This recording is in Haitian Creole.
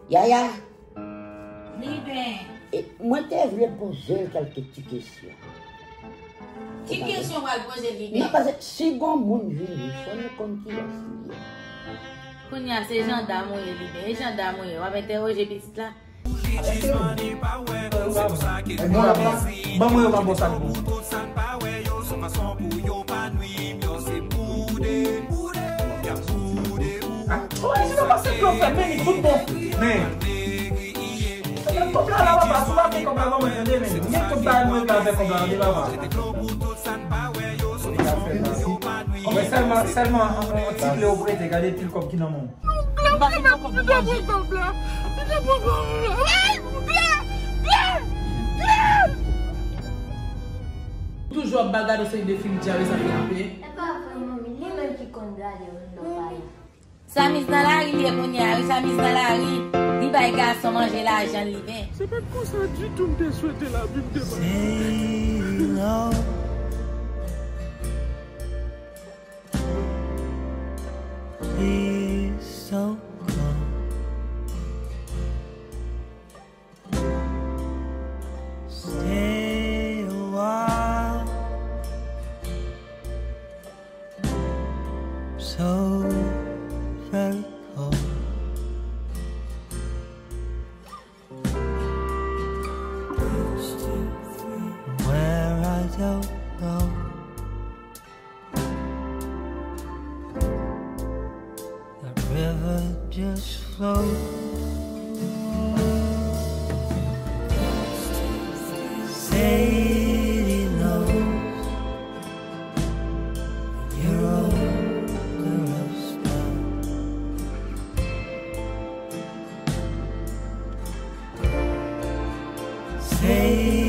Yaya, moi je voulais poser quelques petites questions. Qui question va poser l'idée? Non, parce que si bon monde vient, il faut nous continuer. Kounya, c'est gendarme ou l'idée. Gendarme ou va m'interroger petit là. Vamos eu vamos botar no isso não vai ser problema, nem tudo bom. Nem. Eu tô pra lá, pra lá, quem comprar, vamos entender, nem. Nem comprar, não vai comprar, não vai lá. Mais seulement un petit Léo prêt, regardez tout comme qui n'a mon. Toujours bagarre au sein de films, tu avais ça fait. C'est pas vraiment, lui-même qui condamne le Ça mise dans la rue, les Kounya, ça mise dans la rue. Dis bah, garçon, manger l'argent, l'hiver. C'est pas comme ça du tout de souhaiter la vie de ma. Please don't go. Stay a while. So very cold. Where I don't know. River just flows. Sadie knows you're over us now. Sadie